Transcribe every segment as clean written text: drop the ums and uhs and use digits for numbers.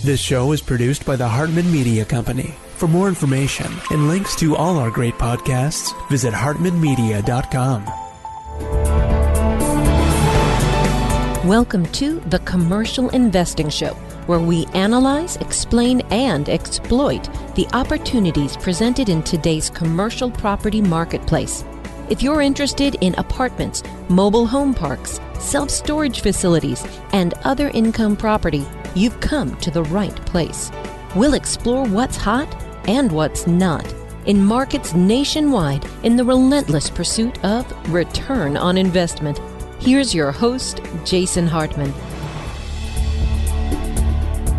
This show is produced by the Hartman Media Company. For more information and links to all our great podcasts, visit hartmanmedia.com. Welcome to The Commercial Investing Show, where we analyze, explain, and exploit the opportunities presented in today's commercial property marketplace. If you're interested in apartments, mobile home parks, self-storage facilities, and other income property, you've come to the right place. We'll explore what's hot and what's not in markets nationwide in the relentless pursuit of return on investment. Here's your host, Jason Hartman.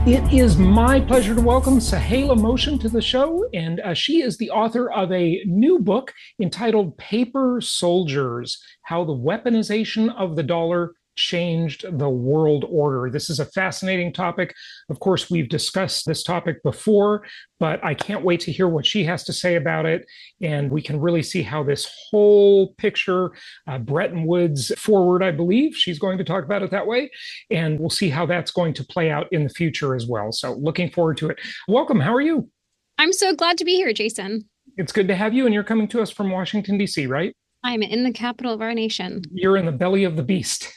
It is my pleasure to welcome Sahala Moshsin to the show, and she is the author of a new book entitled Paper Soldiers: How the Weaponization of the Dollar Changed the World Order. This is a fascinating topic. Of course, we've discussed this topic before, but I can't wait to hear what she has to say about it. And we can really see how this whole picture, Bretton Woods forward, I believe she's going to talk about it that way. And we'll see how that's going to play out in the future as well. So looking forward to it. Welcome. How are you? I'm so glad to be here, Jason. It's good to have you. And you're coming to us from Washington, D.C., right? I'm in the capital of our nation. You're in the belly of the beast.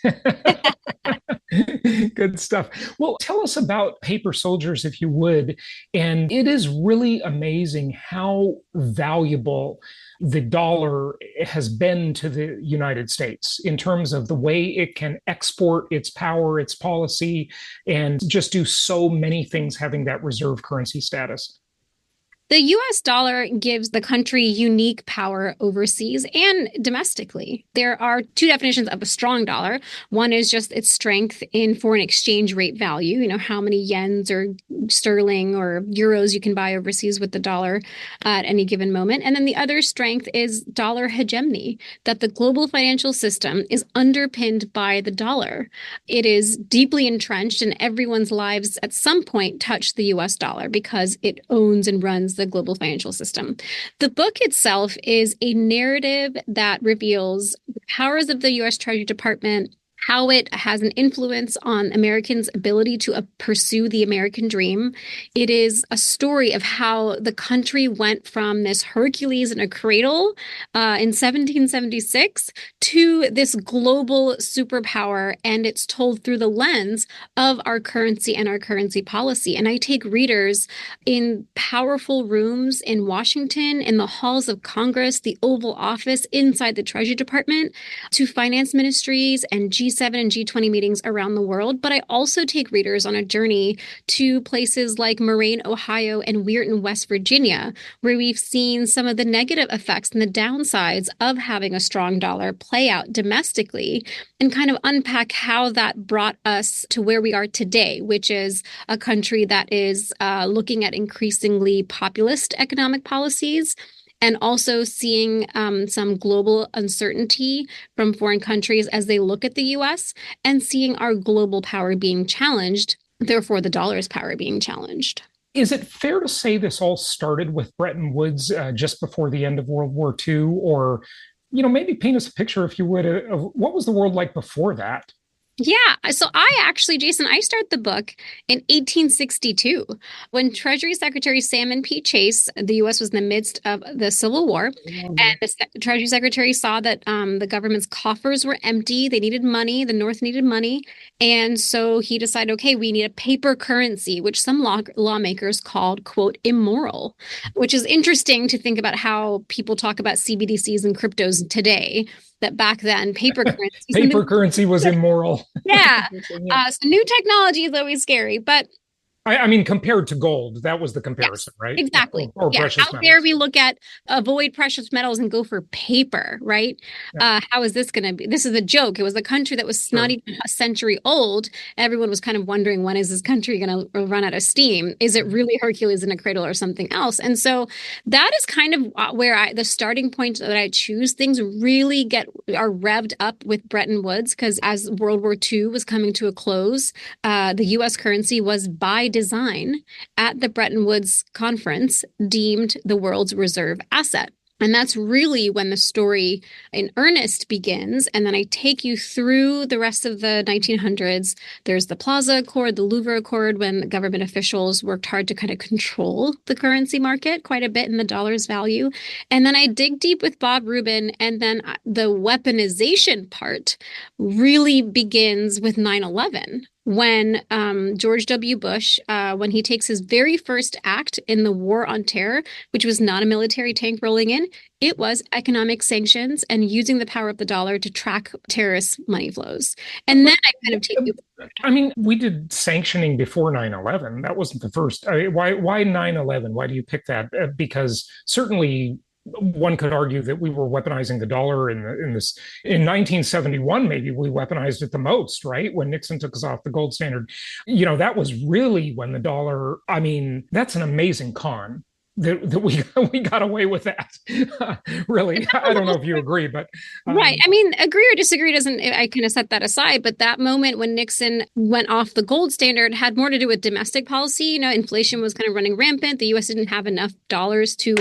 Good stuff. Well, tell us about Paper Soldiers, if you would. And it is really amazing how valuable the dollar has been to the United States in terms of the way it can export its power, its policy, and just do so many things having that reserve currency status. The U.S. dollar gives the country unique power overseas and domestically. There are two definitions of a strong dollar. One is just its strength in foreign exchange rate value, how many yens or sterling or euros you can buy overseas with the dollar at any given moment. And then the other strength is dollar hegemony, that the global financial system is underpinned by the dollar. It is deeply entrenched, and everyone's lives at some point touch the U.S. dollar because it owns and runs the global financial system. The book itself is a narrative that reveals the powers of the U.S. Treasury Department, how it has an influence on Americans' ability to pursue the American dream. It is a story of how the country went from this Hercules in a cradle in 1776 to this global superpower, and it's told through the lens of our currency and our currency policy. And I take readers in powerful rooms in Washington, in the halls of Congress, the Oval Office, inside the Treasury Department, to finance ministries and G7 and G20 meetings around the world. But I also take readers on a journey to places like Moraine, Ohio, and Weirton, West Virginia, where we've seen some of the negative effects and the downsides of having a strong dollar play out domestically, and kind of unpack how that brought us to where we are today, which is a country that is looking at increasingly populist economic policies, and also seeing some global uncertainty from foreign countries as they look at the U.S., and seeing our global power being challenged, therefore the dollar's power being challenged. Is it fair to say this all started with Bretton Woods just before the end of World War II? Or, maybe paint us a picture, if you would, of what was the world like before that? Yeah. So Jason, I start the book in 1862 when Treasury Secretary Salmon P. Chase, the U.S. was in the midst of the Civil War, and the Treasury Secretary saw that the government's coffers were empty. They needed money. The North needed money. And so he decided, okay, we need a paper currency, which some lawmakers called, quote, immoral, which is interesting to think about how people talk about CBDCs and cryptos today. That back then paper currency was immoral. Yeah. So new technology is always scary, but I mean, compared to gold, that was the comparison, yes, right? Exactly. Or precious How metals. dare we avoid precious metals and go for paper, right? Yeah. How is this going to be? This is a joke. It was a country that was not even a century old. Everyone was kind of wondering, when is this country going to run out of steam? Is it really Hercules in a cradle or something else? And so that is kind of where the starting point that I choose. Things really are revved up with Bretton Woods, because as World War II was coming to a close, the U.S. currency was by design at the Bretton Woods conference deemed the world's reserve asset. And that's really when the story in earnest begins. And then I take you through the rest of the 1900s. There's the Plaza Accord, the Louvre Accord, when government officials worked hard to kind of control the currency market quite a bit in the dollar's value. And then I dig deep with Bob Rubin. And then the weaponization part really begins with 9/11. When George W. Bush, when he takes his very first act in the war on terror, which was not a military tank rolling in, it was economic sanctions and using the power of the dollar to track terrorist money flows. And then I kind of take you. I mean, we did sanctioning before 9/11. That wasn't the first. Why 9/11? Why do you pick that? Because certainly one could argue that we were weaponizing the dollar in 1971. Maybe we weaponized it the most, right? When Nixon took us off the gold standard, that was really when the dollar. I mean, that's an amazing con that we got away with that. Really, I don't know if you agree, but right. I mean, agree or disagree doesn't. I kind of set that aside. But that moment when Nixon went off the gold standard had more to do with domestic policy. Inflation was kind of running rampant. The U.S. didn't have enough dollars to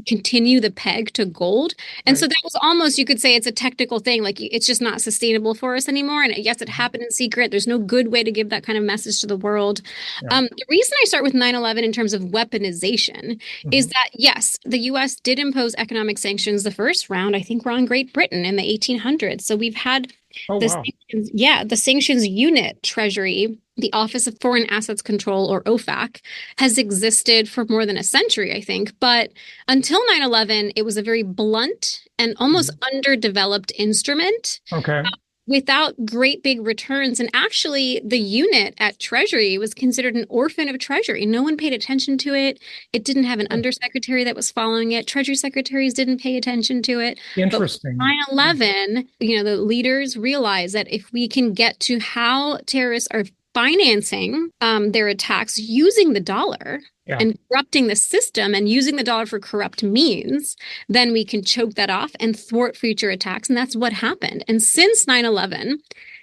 continue the peg to gold. And so that was almost, you could say it's a technical thing. Like it's just not sustainable for us anymore. And yes, it happened in secret. There's no good way to give that kind of message to the world. Yeah. The reason I start with 9/11 in terms of weaponization is that, yes, the U.S. did impose economic sanctions the first round. I think we're on Great Britain in the 1800s. So we've had the sanctions unit treasury, the Office of Foreign Assets Control, or OFAC, has existed for more than a century, I think. But until 9/11, it was a very blunt and almost underdeveloped instrument. Okay. Without great big returns. And actually, the unit at Treasury was considered an orphan of Treasury. No one paid attention to it. It didn't have an undersecretary that was following it. Treasury secretaries didn't pay attention to it. Interesting. But 9/11, the leaders realized that if we can get to how terrorists are financing their attacks using the dollar and corrupting the system and using the dollar for corrupt means, then we can choke that off and thwart future attacks. And that's what happened. And since 9/11,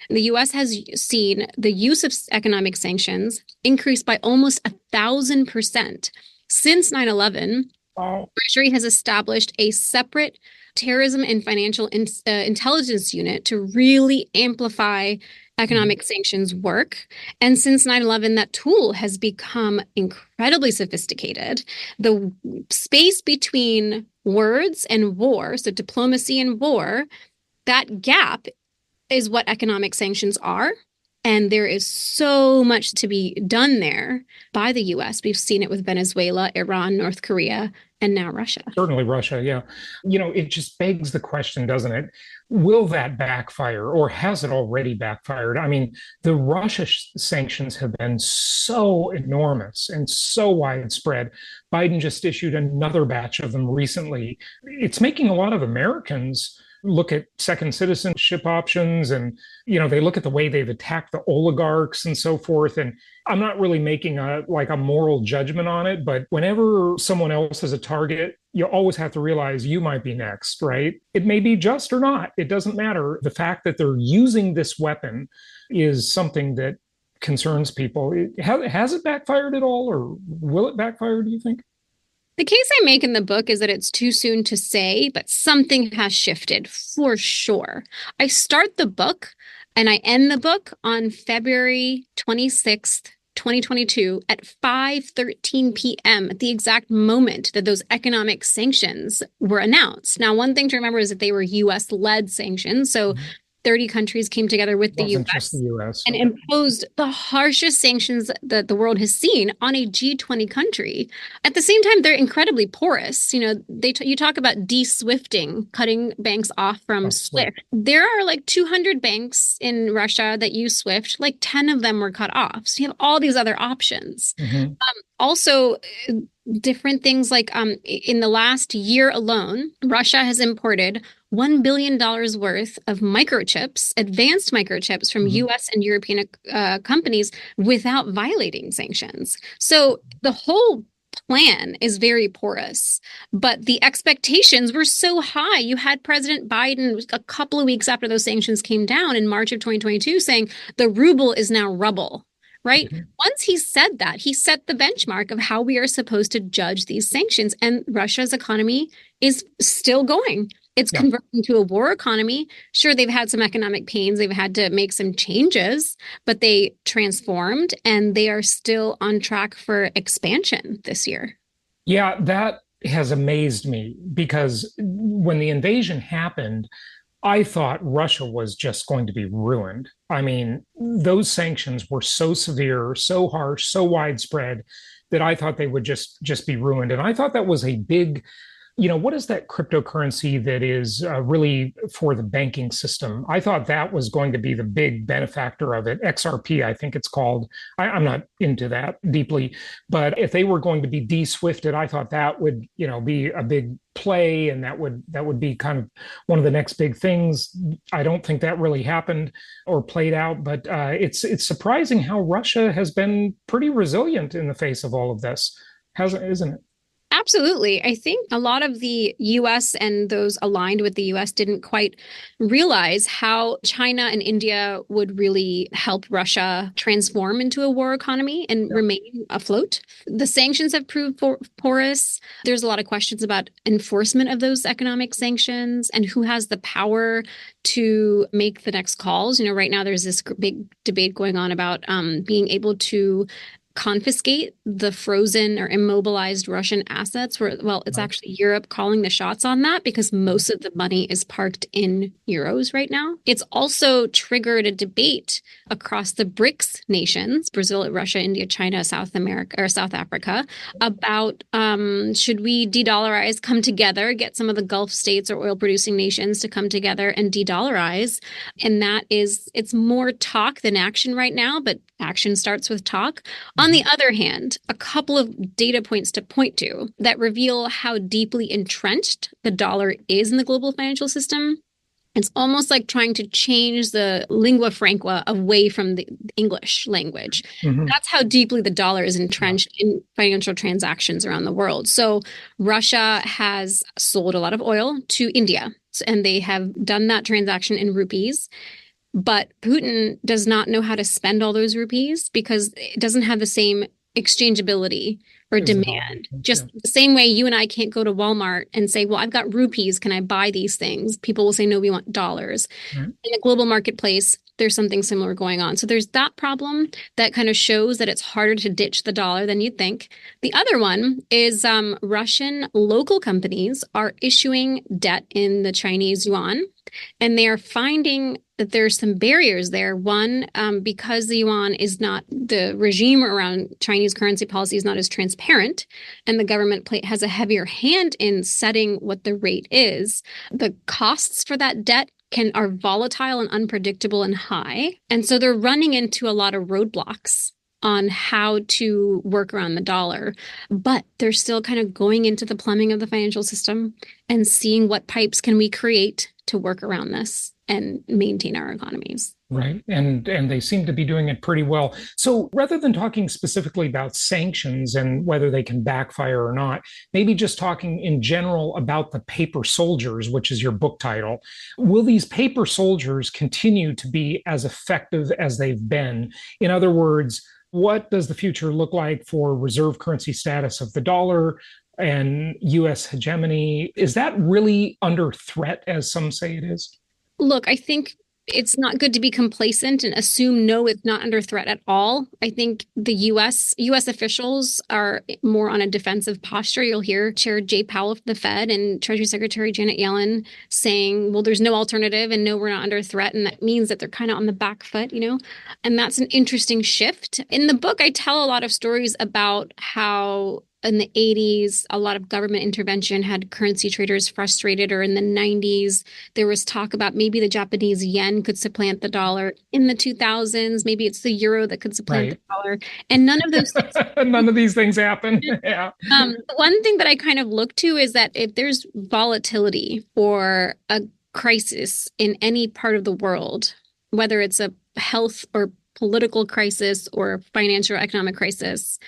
the U.S. has seen the use of economic sanctions increase by almost 1,000%. Since 9/11, Treasury has established a separate terrorism and financial intelligence unit to really amplify economic sanctions work. And since 9/11, that tool has become incredibly sophisticated. The space between words and war, so diplomacy and war, that gap is what economic sanctions are. And there is so much to be done there by the U.S. We've seen it with Venezuela, Iran, North Korea, and now Russia. Certainly Russia, yeah. It just begs the question, doesn't it? Will that backfire, or has it already backfired? I mean, the Russia sanctions have been so enormous and so widespread. Biden just issued another batch of them recently. It's making a lot of Americans look at second citizenship options, and they look at the way they've attacked the oligarchs and so forth. And I'm not really making a moral judgment on it, but whenever someone else is a target, you always have to realize you might be next, right? It may be just or not. It doesn't matter. The fact that they're using this weapon is something that concerns people. Has it backfired at all, or will it backfire, do you think? The case I make in the book is that it's too soon to say, but something has shifted for sure. I start the book and I end the book on February 26th, 2022 at 5:13 p.m. at the exact moment that those economic sanctions were announced. Now, one thing to remember is that they were U.S.-led sanctions. So 30 countries came together with the U.S. and imposed the harshest sanctions that the world has seen on a G20 country. At the same time, they're incredibly porous. You talk about de-swifting, cutting banks off from SWIFT. There are 200 banks in Russia that use SWIFT. 10 of them were cut off. So you have all these other options. Also, different things in the last year alone, Russia has imported $1 billion worth of microchips, advanced microchips from U.S. and European companies without violating sanctions. So the whole plan is very porous, but the expectations were so high. You had President Biden a couple of weeks after those sanctions came down in March of 2022 saying the ruble is now rubble. Right? Once he said that, he set the benchmark of how we are supposed to judge these sanctions. And Russia's economy is still going. It's Yeah. converting to a war economy. Sure, they've had some economic pains. They've had to make some changes, but they transformed and they are still on track for expansion this year. Yeah, that has amazed me because when the invasion happened, I thought Russia was just going to be ruined. I mean, those sanctions were so severe, so harsh, so widespread that I thought they would just be ruined. And I thought that was a big, what is that cryptocurrency that is really for the banking system? I thought that was going to be the big benefactor of it. XRP, I think it's called. I'm not into that deeply, but if they were going to be de-swifted, I thought that would, be a big play, and that would be kind of one of the next big things. I don't think that really happened or played out, but it's surprising how Russia has been pretty resilient in the face of all of this, isn't it? Absolutely. I think a lot of the US and those aligned with the US didn't quite realize how China and India would really help Russia transform into a war economy and remain afloat. The sanctions have proved porous. There's a lot of questions about enforcement of those economic sanctions and who has the power to make the next calls. Right now there's this big debate going on about being able to confiscate the frozen or immobilized Russian assets it's actually Europe calling the shots on that because most of the money is parked in euros right now. It's also triggered a debate across the BRICS nations, Brazil, Russia, India, China, South Africa, about should we de-dollarize, come together, get some of the Gulf states or oil producing nations to come together and de-dollarize. And it's more talk than action right now, but action starts with talk. On the other hand, a couple of data points to point to that reveal how deeply entrenched the dollar is in the global financial system. It's almost like trying to change the lingua franca away from the English language. Mm-hmm. That's how deeply the dollar is entrenched in financial transactions around the world. So Russia has sold a lot of oil to India, and they have done that transaction in rupees. But Putin does not know how to spend all those rupees because it doesn't have the same exchangeability or demand. Just the same way you and I can't go to Walmart and say, well, I've got rupees. Can I buy these things? People will say, no, we want dollars. Mm-hmm. In a global marketplace, there's something similar going on. So there's that problem that kind of shows that it's harder to ditch the dollar than you'd think. The other one is Russian local companies are issuing debt in the Chinese yuan. And they are finding that there's some barriers there. One, because the yuan is not, the regime around Chinese currency policy is not as transparent, and the government has a heavier hand in setting what the rate is. The costs for that debt are volatile and unpredictable and high. And so they're running into a lot of roadblocks on how to work around the dollar, but they're still kind of going into the plumbing of the financial system and seeing what pipes can we create to work around this and maintain our economies. Right. And they seem to be doing it pretty well. So rather than talking specifically about sanctions and whether they can backfire or not, maybe just talking in general about the paper soldiers, which is your book title. Will these paper soldiers continue to be as effective as they've been? In other words, what does the future look like for reserve currency status of the dollar and U.S. hegemony? Is that really under threat, as some say it is? Look, I think it's not good to be complacent and assume, no, it's not under threat at all. I think the U.S. officials are more on a defensive posture. You'll hear Chair Jay Powell of the Fed and Treasury Secretary Janet Yellen saying, well, there's no alternative and no, we're not under threat. And that means that they're kind of on the back foot, and that's an interesting shift. In the book, I tell a lot of stories about how in the 80s, a lot of government intervention had currency traders frustrated, or in the 90s, there was talk about maybe the Japanese yen could supplant the dollar. In the 2000s, maybe it's the euro that could supplant the dollar. And none of those things none of these things happen. Yeah. One thing that I kind of look to is that if there's volatility or a crisis in any part of the world, whether it's a health or political crisis or financial or economic crisis,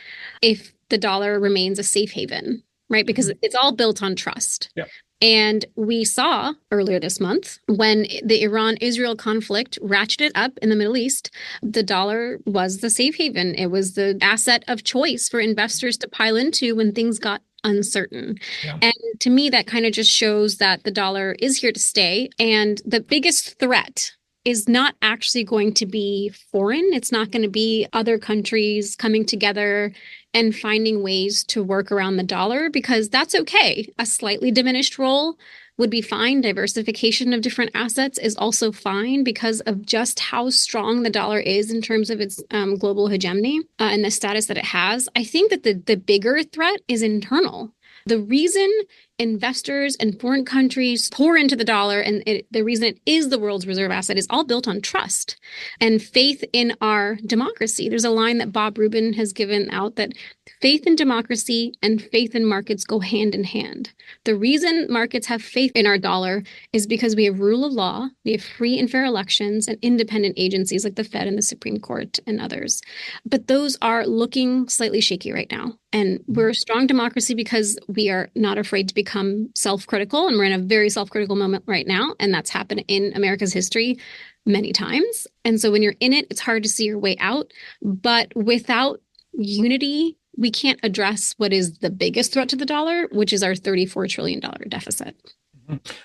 if the dollar remains a safe haven, right? Because it's all built on trust. Yeah. And we saw earlier this month when the Iran-Israel conflict ratcheted up in the Middle East, the dollar was the safe haven. It was the asset of choice for investors to pile into when things got uncertain. Yeah. And to me, that kind of just shows that the dollar is here to stay. And the biggest threat is not actually going to be foreign. It's not going to be other countries coming together and finding ways to work around the dollar, because that's okay. A slightly diminished role would be fine. Diversification of different assets is also fine because of just how strong the dollar is in terms of its global hegemony and the status that it has. I think that the bigger threat is internal. The reason investors and foreign countries pour into the dollar, and the reason it is the world's reserve asset, is all built on trust and faith in our democracy. There's a line that Bob Rubin has given out that faith in democracy and faith in markets go hand in hand. The reason markets have faith in our dollar is because we have rule of law, we have free and fair elections, and independent agencies like the Fed and the Supreme Court and others. But those are looking slightly shaky right now. And we're a strong democracy because we are not afraid to become self-critical. And we're in a very self-critical moment right now. And that's happened in America's history many times. And so when you're in it, it's hard to see your way out. But without unity, we can't address what is the biggest threat to the dollar, which is our $34 trillion deficit.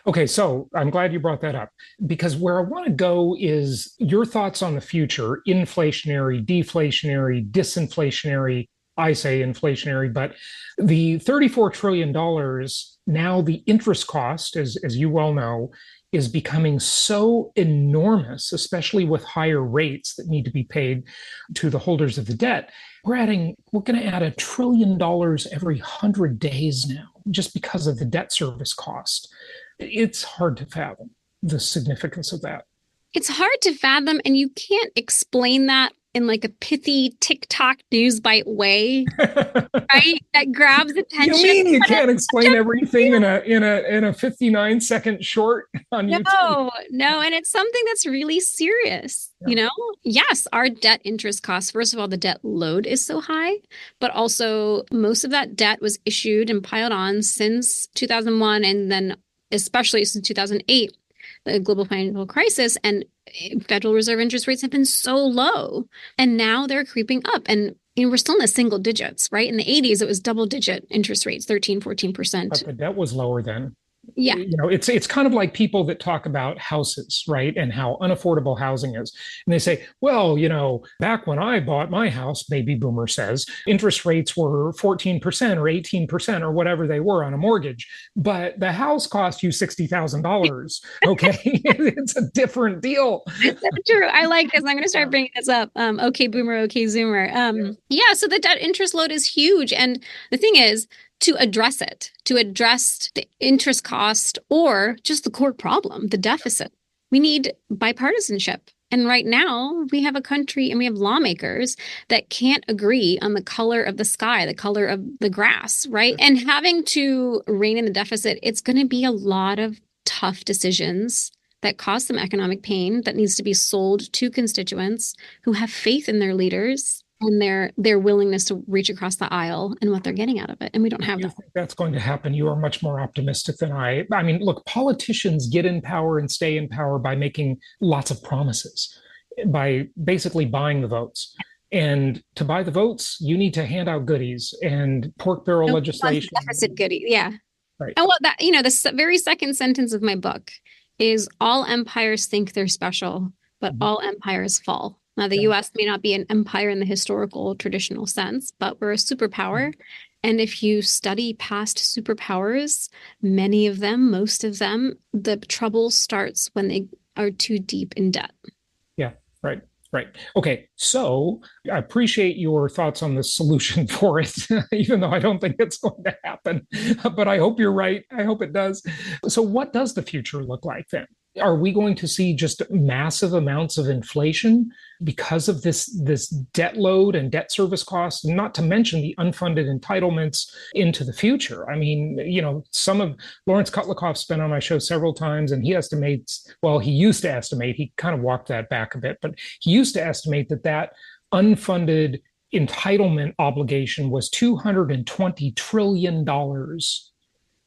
Okay, so I'm glad you brought that up, because where I want to go is your thoughts on the future: inflationary, deflationary, disinflationary. I say inflationary, but the $34 trillion, now the interest cost, as you well know, is becoming so enormous, especially with higher rates that need to be paid to the holders of the debt. We're going to add $1 trillion every 100 days now, just because of the debt service cost. It's hard to fathom the significance of that. It's hard to fathom, and you can't explain that in like a pithy TikTok news bite way, right? That grabs attention. You mean you can't explain everything in a 59-second short on YouTube? No, and it's something that's really serious. Yeah. You know, yes, our debt interest costs. First of all, the debt load is so high, but also most of that debt was issued and piled on since 2001, and then especially since 2008. The global financial crisis, and Federal Reserve interest rates have been so low, and now they're creeping up. And we're still in the single digits, right? In the 80s, it was double digit interest rates, 13, 14%. But the debt was lower then. Yeah. You know, it's kind of like people that talk about houses, right? And how unaffordable housing is. And they say, well, you know, back when I bought my house, baby boomer says, interest rates were 14% or 18% or whatever they were on a mortgage. But the house cost you $60,000. Okay. It's a different deal. That's true. I like this. I'm going to start bringing this up. Okay, boomer, okay, zoomer. Yeah. So the debt interest load is huge. And the thing is, to address it, to address the interest cost or just the core problem, the deficit, we need bipartisanship. And right now we have a country and we have lawmakers that can't agree on the color of the sky, the color of the grass, right? And having to rein in the deficit, it's going to be a lot of tough decisions that cause some economic pain that needs to be sold to constituents who have faith in their leaders and their willingness to reach across the aisle and what they're getting out of it. And we don't have that. You think that's going to happen? You are much more optimistic than I. I mean, look, politicians get in power and stay in power by making lots of promises, by basically buying the votes. And to buy the votes, you need to hand out goodies and pork barrel legislation. Deficit goodies, yeah. Right. And the very second sentence of my book is all empires think they're special, but all empires fall. Now, the U.S. may not be an empire in the historical traditional sense, but we're a superpower. And if you study past superpowers, many of them, most of them, the trouble starts when they are too deep in debt. Yeah, right. Okay, so I appreciate your thoughts on the solution for it, even though I don't think it's going to happen. But I hope you're right. I hope it does. So what does the future look like then? Are we going to see just massive amounts of inflation because of this debt load and debt service costs, not to mention the unfunded entitlements into the future? I mean, you know, some of Lawrence Kutlakoff's been on my show several times, and he estimates, well, he used to estimate, he kind of walked that back a bit, but he used to estimate that unfunded entitlement obligation was $220 trillion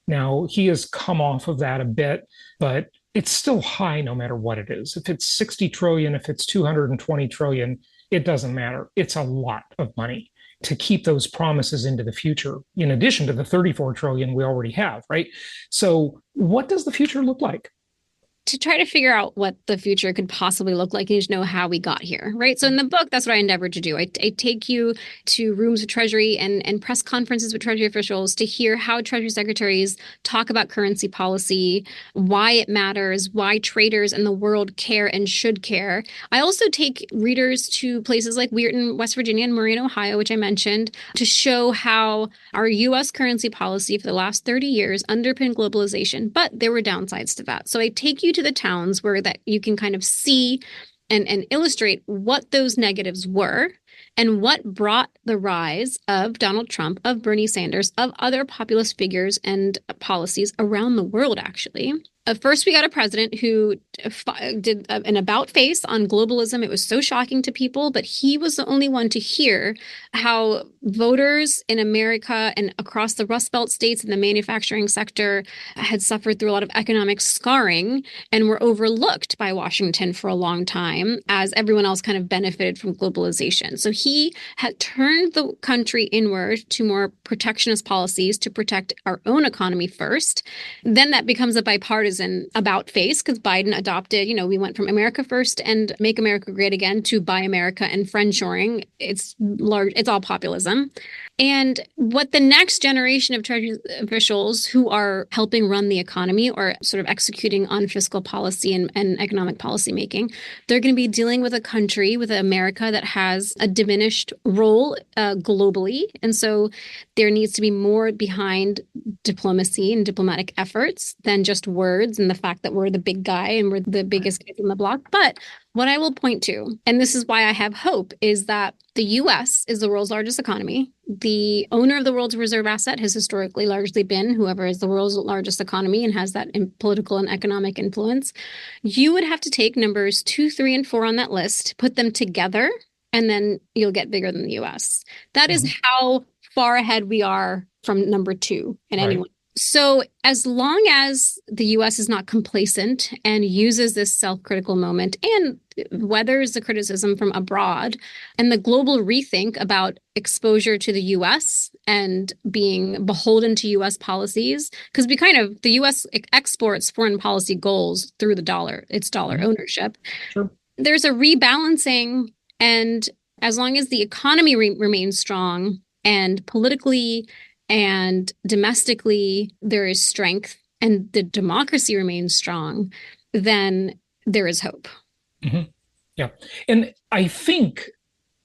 Now, he has come off of that a bit, but it's still high no matter what it is. If it's 60 trillion, if it's 220 trillion, it doesn't matter. It's a lot of money to keep those promises into the future, in addition to the 34 trillion we already have, right? So, what does the future look like? To try to figure out what the future could possibly look like, you need to know how we got here, right? So in the book, that's what I endeavored to do. I take you to rooms with Treasury and press conferences with Treasury officials to hear how Treasury secretaries talk about currency policy, why it matters, why traders in the world care and should care. I also take readers to places like Weirton, West Virginia, and Murray, Ohio, which I mentioned, to show how our U.S. currency policy for the last 30 years underpinned globalization, but there were downsides to that. So I take you to the towns where that you can kind of see and illustrate what those negatives were and what brought the rise of Donald Trump, of Bernie Sanders, of other populist figures and policies around the world, actually. First, we got a president who did an about face on globalism. It was so shocking to people, but he was the only one to hear how voters in America and across the Rust Belt states and the manufacturing sector had suffered through a lot of economic scarring and were overlooked by Washington for a long time as everyone else kind of benefited from globalization. So he had turned the country inward to more protectionist policies to protect our own economy first. Then that becomes a bipartisan about face because Biden adopted, we went from America first and make America great again to buy America and friendshoring. It's all populism. And what the next generation of Treasury officials who are helping run the economy or sort of executing on fiscal policy and economic policy making, they're going to be dealing with a country, with America that has a diminished role globally. And so there needs to be more behind diplomacy and diplomatic efforts than just words and the fact that we're the big guy and we're the biggest kids on the block. But what I will point to, and this is why I have hope, is that the U.S. is the world's largest economy. The owner of the world's reserve asset has historically largely been whoever is the world's largest economy and has that political and economic influence. You would have to take numbers 2, 3, and 4 on that list, put them together, and then you'll get bigger than the U.S. That is how far ahead we are from number 2 in anyone. So as long as the U.S. is not complacent and uses this self-critical moment and weathers the criticism from abroad and the global rethink about exposure to the U.S. and being beholden to U.S. policies, because the U.S. exports foreign policy goals through the dollar, its dollar ownership. Sure. There's a rebalancing, and as long as the economy remains strong and politically and domestically there is strength and the democracy remains strong, then there is hope. Mm-hmm. Yeah. And I think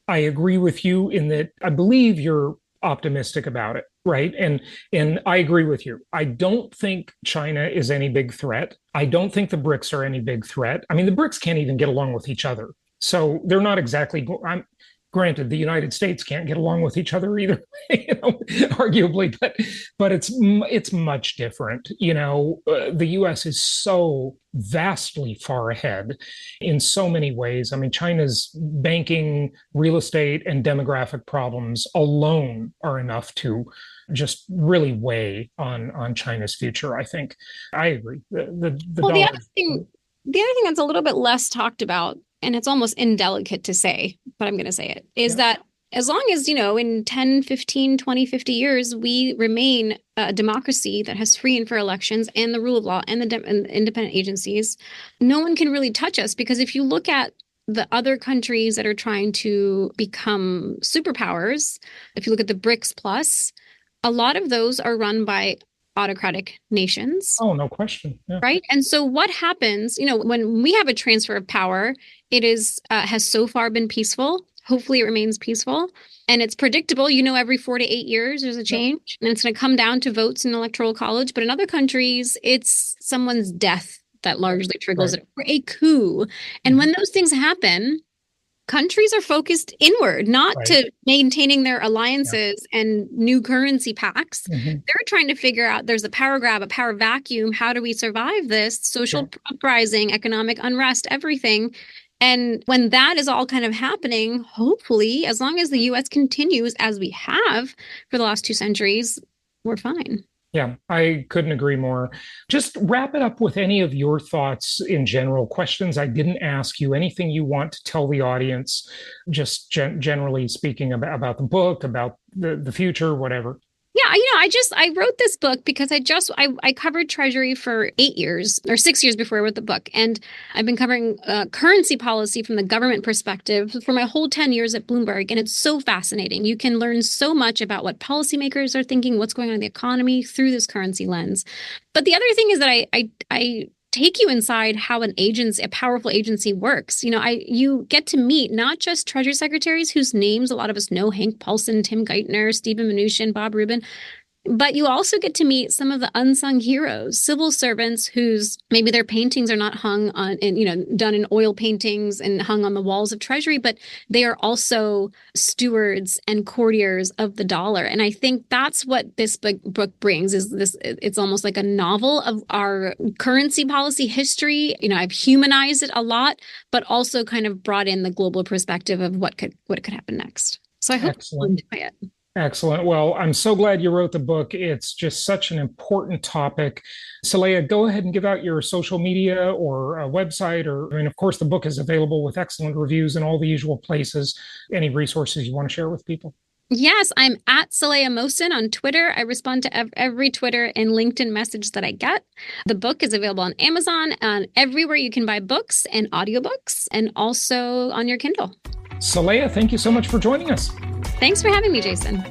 I agree with you in that I believe you're optimistic about it, right? And I agree with you. I don't think China is any big threat. I don't think the BRICS are any big threat. I mean, the BRICS can't even get along with each other. So they're not exactly, granted, the United States can't get along with each other either, arguably, but it's much different. The U.S. is so vastly far ahead in so many ways. I mean, China's banking, real estate, and demographic problems alone are enough to just really weigh on China's future. I think I agree. The other thing that's a little bit less talked about, and it's almost indelicate to say, but I'm going to say it, is that as long as, in 10, 15, 20, 50 years, we remain a democracy that has free and fair elections and the rule of law and the independent agencies, no one can really touch us. Because if you look at the other countries that are trying to become superpowers, if you look at the BRICS plus, a lot of those are run by autocratic nations. Oh, no question. Yeah. Right. And so what happens, when we have a transfer of power, it has so far been peaceful. Hopefully it remains peaceful. And it's predictable. Every 4 to 8 years, there's a change. And it's going to come down to votes in the Electoral College. But in other countries, it's someone's death that largely triggers it, or a coup. And when those things happen, countries are focused inward, not to maintaining their alliances and new currency pacts. They're trying to figure out, there's a power grab, a power vacuum. How do we survive this? Social uprising, economic unrest, everything. And when that is all kind of happening, hopefully, as long as the U.S. continues as we have for the last 2 centuries, we're fine. Yeah, I couldn't agree more. Just wrap it up with any of your thoughts in general, questions I didn't ask you, anything you want to tell the audience, just generally speaking about the book, about the future, whatever. Yeah, I wrote this book because I covered Treasury for 8 years or 6 years before I wrote the book. And I've been covering currency policy from the government perspective for my whole 10 years at Bloomberg. And it's so fascinating. You can learn so much about what policymakers are thinking, what's going on in the economy through this currency lens. But the other thing is that I take you inside how a powerful agency works. You get to meet not just Treasury secretaries whose names a lot of us know, Hank Paulson, Tim Geithner, Stephen Mnuchin, Bob Rubin, but you also get to meet some of the unsung heroes, civil servants whose maybe their paintings are not hung on done in oil paintings and hung on the walls of Treasury, but they are also stewards and courtiers of the dollar. And I think that's what this book brings is this. It's almost like a novel of our currency policy history. I've humanized it a lot, but also kind of brought in the global perspective of what could happen next. So I hope you enjoy it. Excellent. Well, I'm so glad you wrote the book. It's just such an important topic. Saleha, go ahead and give out your social media or a website, and of course, the book is available with excellent reviews in all the usual places. Any resources you want to share with people? Yes, I'm at Sahala Moshsin on Twitter. I respond to every Twitter and LinkedIn message that I get. The book is available on Amazon and everywhere you can buy books and audiobooks, and also on your Kindle. Saleha, thank you so much for joining us. Thanks for having me, Jason.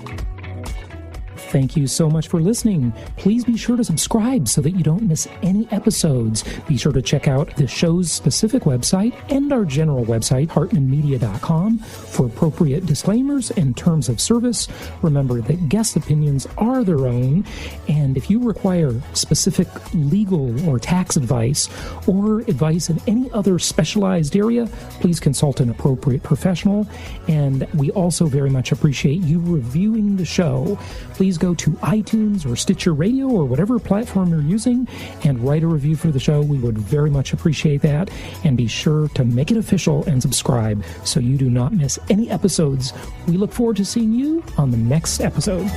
Thank you so much for listening. Please be sure to subscribe so that you don't miss any episodes. Be sure to check out the show's specific website and our general website, hartmanmedia.com, for appropriate disclaimers and terms of service. Remember that guest opinions are their own, and if you require specific legal or tax advice or advice in any other specialized area, please consult an appropriate professional. And we also very much appreciate you reviewing the show. Please go to iTunes or Stitcher Radio or whatever platform you're using and write a review for the show. We would very much appreciate that. And be sure to make it official and subscribe so you do not miss any episodes. We look forward to seeing you on the next episode.